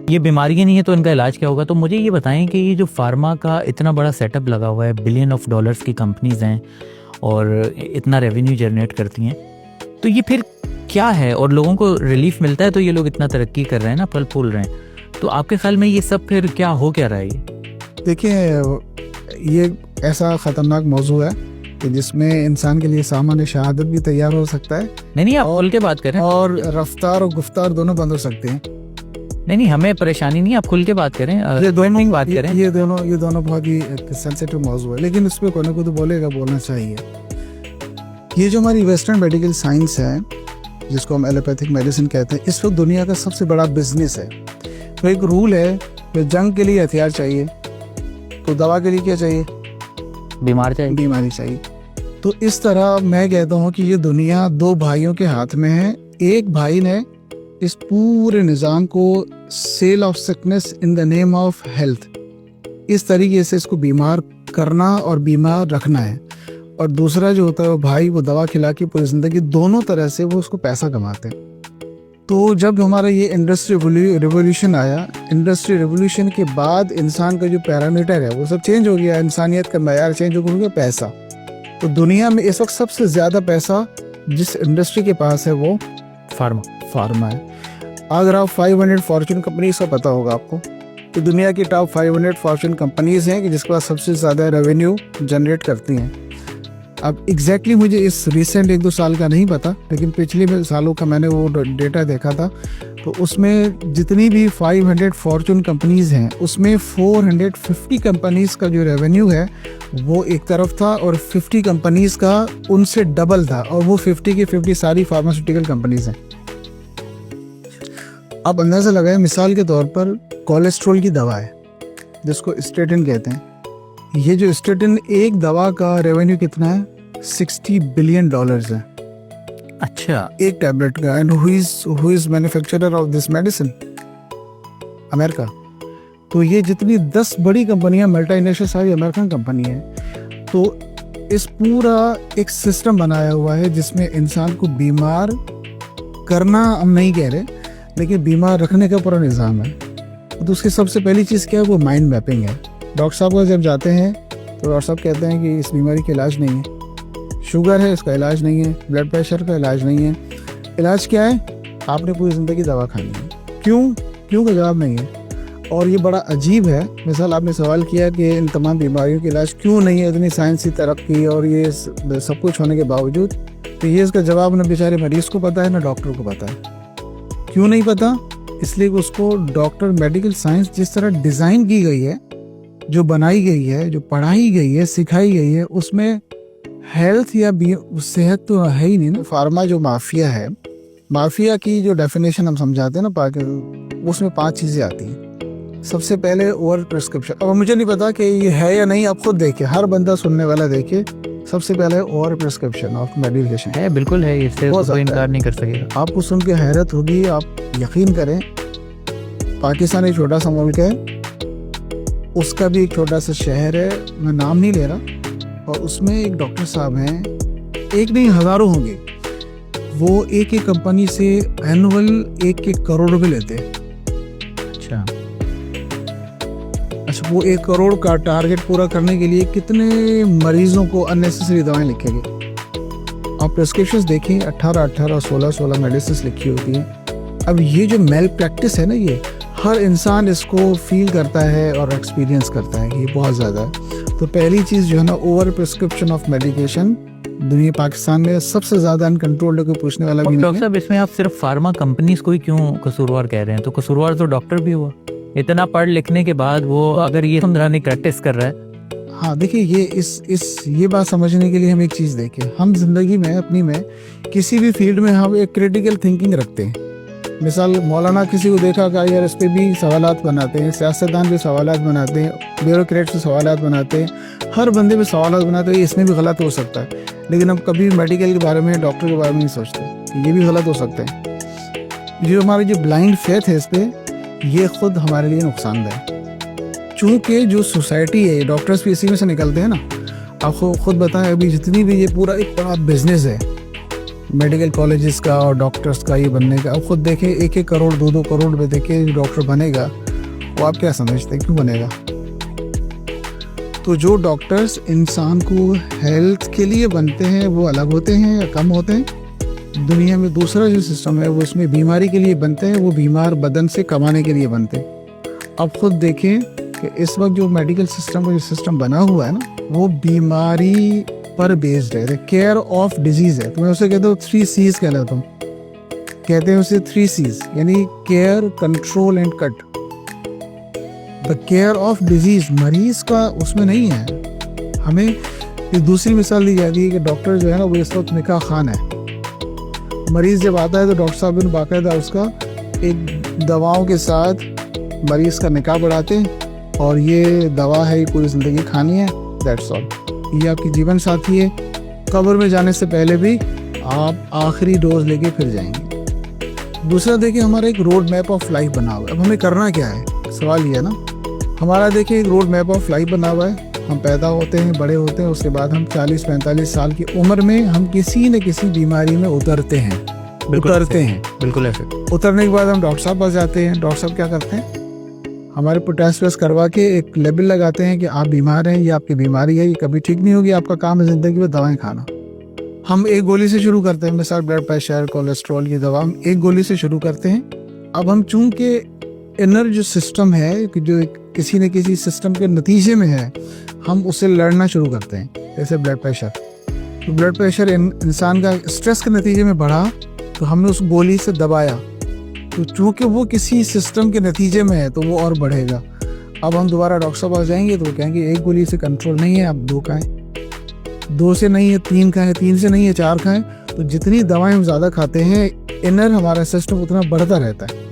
ये बीमारियाँ नहीं है तो इनका इलाज क्या होगा? तो मुझे ये बताएं कि ये जो फार्मा का इतना बड़ा सेटअप लगा हुआ है, बिलियन ऑफ डॉलर्स की कंपनीज हैं और इतना रेवेन्यू जनरेट करती हैं, तो ये फिर क्या है? और लोगों को रिलीफ मिलता है तो ये लोग इतना तरक्की कर रहे हैं ना, फल फूल रहे हैं, तो आपके ख्याल में ये सब फिर क्या हो क्या रहा है? देखिए, ये ऐसा ख़तरनाक मौजू है कि जिसमें इंसान के लिए सामान्य शहादत भी तैयार हो सकता है। नहीं, आप खुल के बात करें। और रफ्तार और गुफ्तार दोनों बंद हो सकते हैं। नहीं, हमें परेशानी नहीं, आप खुल के बात करें, ये दोनों बात करें। ये दोनों बहुत ही सेंसिटिव मौजू है, लेकिन इस पर कोई ना कोई तो बोलना चाहिए। ये जो हमारी वेस्टर्न मेडिकल साइंस है, जिसको हम एलोपैथिक मेडिसिन कहते हैं, इस वक्त दुनिया का सबसे बड़ा बिजनेस है। तो एक रूल है कि जंग के लिए हथियार चाहिए, तो दवा के लिए क्या चाहिए? बीमारी चाहिए। तो इस तरह मैं कहता हूँ कि ये दुनिया दो भाइयों के हाथ में है। एक भाई ने इस पूरे निज़ाम को sale of sickness in the name of health, इस तरीके से इसको बीमार करना और बीमार रखना है, और दूसरा जो होता है वो भाई, वो दवा खिला के पूरी जिंदगी, दोनों तरह से वो उसको पैसा कमाते हैं। तो जब हमारा ये इंडस्ट्री रिवोल्यूशन आया, इंडस्ट्री रिवोल्यूशन के बाद इंसान का जो पैरामीटर है वो सब चेंज हो गया, इंसानियत का मैयार चेंज हो गया, पैसा। तो दुनिया में इस वक्त सबसे ज़्यादा पैसा जिस इंडस्ट्री के पास है वो फार्मा है। अगर आप 500 फॉर्चून कंपनीज का पता होगा आपको, तो दुनिया की टॉप 500 फॉर्चून कंपनीज हैं कि जिसके पास सबसे ज़्यादा रेवेन्यू जनरेट करती हैं। अब एग्जैक्टली मुझे इस रिसेंट 1-2 साल का नहीं पता, लेकिन पिछले सालों का मैंने वो डेटा देखा था। तो उसमें जितनी भी 500 फॉर्चून कंपनीज हैं, उसमें 450 कंपनीज का जो रेवेन्यू है वो एक तरफ था, और 50 कंपनीज का उनसे डबल था, और वो 50 की 50 सारी फार्मास्यूटिकल कंपनीज हैं। अब अंदाज़ा लगाए, मिसाल के तौर पर कोलेस्ट्रॉल की दवा है जिसको स्टेटिन कहते हैं। ये जो स्टेटिन, एक दवा का रेवेन्यू कितना है? $60 बिलियन है। अच्छा, एक टैबलेट का। And who is manufacturer of this medicine? America. तो ये जितनी 10 बड़ी कंपनियां मल्टीनेशनल सारी अमेरिकन कंपनी है। तो इस पूरा एक सिस्टम बनाया हुआ है जिसमें इंसान को बीमार करना हम नहीं कह रहे, लेकिन बीमार रखने का पूरा निज़ाम है। तो उसकी सबसे पहली चीज़ क्या है? वो माइंड मैपिंग है। डॉक्टर साहब को जब जाते हैं तो डॉक्टर साहब कहते हैं कि इस बीमारी का इलाज नहीं है, शुगर है इसका इलाज नहीं है, ब्लड प्रेशर का इलाज नहीं है। इलाज क्या है? आपने पूरी ज़िंदगी दवा खानी है। क्यों का जवाब नहीं है। और ये बड़ा अजीब है। मिसाल आपने सवाल किया कि इन तमाम बीमारियों का इलाज क्यों नहीं है, इतनी साइंसी तरक्की और ये सब कुछ होने के बावजूद। तो ये इसका जवाब ना बेचारे मरीज़ को पता है ना डॉक्टर को पता है। क्यों नहीं पता? इसलिए कि उसको डॉक्टर, मेडिकल साइंस जिस तरह डिज़ाइन की गई है, जो बनाई गई है, जो पढ़ाई गई है, सिखाई गई है, उसमें हेल्थ या सेहत तो है ही नहीं ना। फार्मा जो माफिया है, माफिया की जो डेफिनेशन हम समझाते हैं ना, उसमें 5 चीज़ें आती हैं। सबसे पहले ओवर प्रिस्क्रिप्शन। अब मुझे नहीं पता कि ये है या नहीं, आप खुद देखिए, हर बंदा सुनने वाला देखिए। सबसे पहले ओवर प्रिस्क्रिप्शन ऑफ मेडिकेशन है, बिल्कुल है, इससे कोई इनकार नहीं कर सकेगा। आपको सुन के हैरत होगी, आप यकीन करें। पाकिस्तान एक छोटा सा मुल्क है, उसका भी एक छोटा सा शहर है, मैं नाम नहीं ले रहा, और उसमें एक डॉक्टर साहब हैं, एक नहीं हज़ारों होंगे, वो एक कंपनी से एनुअल 1 करोड़ रुपए लेते हैं। अच्छा, वो 1 करोड़ का टारगेट पूरा करने के लिए कितने मरीजों को अननेसेसरी दवाएं लिखेंगे। आप प्रिस्क्रिप्शंस देखें, 18 16 मेडिसिन लिखी होती हैं। अब ये जो मेल प्रैक्टिस है ना, ये हर इंसान इसको फील करता है और एक्सपीरियंस करता है, ये बहुत ज़्यादा है। तो पहली चीज़ जो है ना, ओवर प्रिस्क्रिप्शन ऑफ मेडिकेशन दुनिया पाकिस्तान में सबसे ज़्यादा अनकंट्रोल्ड, कोई पूछने वाला भी नहीं है। डॉक्टर साहब, इसमें आप सिर्फ फार्मा कंपनीज को ही क्यों कसूरवार कह रहे हैं? तो कसूरवार तो डॉक्टर भी हुआ, इतना पढ़ लिखने के बाद वो अगर ये समझाने की प्रैक्टिस कर रहा है। हाँ, देखिए, ये बात समझने के लिए हम एक चीज़ देखें। हम जिंदगी में अपनी में किसी भी फील्ड में हम एक क्रिटिकल थिंकिंग रखते हैं। मिसाल मौलाना किसी को देखा का यार, इस पर भी सवालात बनाते हैं, सियासतदान भी सवालात बनाते हैं, ब्यूरोक्रेट्स भी सवालात बनाते हैं, हर बंदे भी सवालात बनाते हैं, इसमें भी गलत हो सकता है। लेकिन हम कभी मेडिकल के बारे में, डॉक्टर के बारे में नहीं सोचते, ये भी गलत हो सकता है। जो हमारी जो ब्लाइंड फेथ है इस पर, ये खुद हमारे लिए नुकसानदेह है। चूँकि जो सोसाइटी है, डॉक्टर्स भी इसी में से निकलते हैं ना। आपको खुद बताएं, अभी जितनी भी ये पूरा एक बड़ा बिजनेस है, मेडिकल कॉलेजेस का और डॉक्टर्स का ये बनने का, अब खुद देखें 1-1 करोड़ 2-2 करोड़ में देखे डॉक्टर बनेगा, वो आप क्या समझते हैं क्यों बनेगा? तो जो डॉक्टर्स इंसान को हेल्थ के लिए बनते हैं वो अलग होते हैं या कम होते हैं। दुनिया में दूसरा जो सिस्टम है वो इसमें बीमारी के लिए बनते हैं, वो बीमार बदन से कमाने के लिए बनते हैं। अब खुद देखें कि इस वक्त जो मेडिकल सिस्टम का जो सिस्टम बना हुआ है ना, वो बीमारी पर बेस्ड है, केयर ऑफ डिजीज है। तो मैं उसे कहता हूँ 3 C's कहलाता हूँ, कहते हैं उसे 3 C's, यानी care, control and cut. The care of disease मरीज का उसमें नहीं है। हमें एक दूसरी मिसाल दी जाती है कि डॉक्टर जो है ना वो इस वक्त निकाह खान है। मरीज जब आता है तो डॉक्टर साहब ने बाकायदा उसका एक दवाओं के साथ मरीज का निकाह बढ़ाते हैं और ये दवा है, ये पूरी ज़िंदगी खानी है, दैट्स ऑल। ये आपकी जीवन साथी है, कब्र में जाने से पहले भी आप आखिरी डोज लेके फिर जाएंगे। दूसरा देखिए हमारा एक रोड मैप ऑफ लाइफ बना हुआ है। अब हमें करना क्या है, सवाल ये है ना, हमारा देखिए एक रोड मैप ऑफ लाइफ बना हुआ है। हम पैदा होते हैं, बड़े होते हैं, उसके बाद हम 40-45 साल की उम्र में हम किसी न किसी बीमारी में उतरते हैं। बिल्कुल ऐसे। उतरने के बाद हम डॉक्टर साहब पास जाते हैं। डॉक्टर साहब क्या करते हैं, हमारे पर टेस्ट वेस्ट करवा के एक लेबल लगाते हैं कि आप बीमार हैं, ये आपकी बीमारी है, ये कभी ठीक नहीं होगी, आपका काम है ज़िंदगी में दवाएं खाना। हम एक गोली से शुरू करते हैं, मिसाल ब्लड प्रेशर, कोलेस्ट्रॉल की दवा हम एक गोली से शुरू करते हैं। अब हम चूंकि इनर जो सिस्टम है कि जो किसी न किसी सिस्टम के नतीजे में है, हम उससे लड़ना शुरू करते हैं। जैसे ब्लड प्रेशर, तो ब्लड प्रेशर इंसान का स्ट्रेस के नतीजे में बढ़ा तो हमने उस गोली से दबाया, तो चूंकि वो किसी सिस्टम के नतीजे में है तो वो और बढ़ेगा। अब हम दोबारा डॉक्टर साहब पास जाएंगे तो वो कहेंगे एक गोली से कंट्रोल नहीं है, आप 2 खाएं, 2 से नहीं है 3 खाएं, 3 से नहीं है 4 खाएं। तो जितनी दवाएं हम ज़्यादा खाते हैं, इनर हमारा सिस्टम उतना बढ़ता रहता है।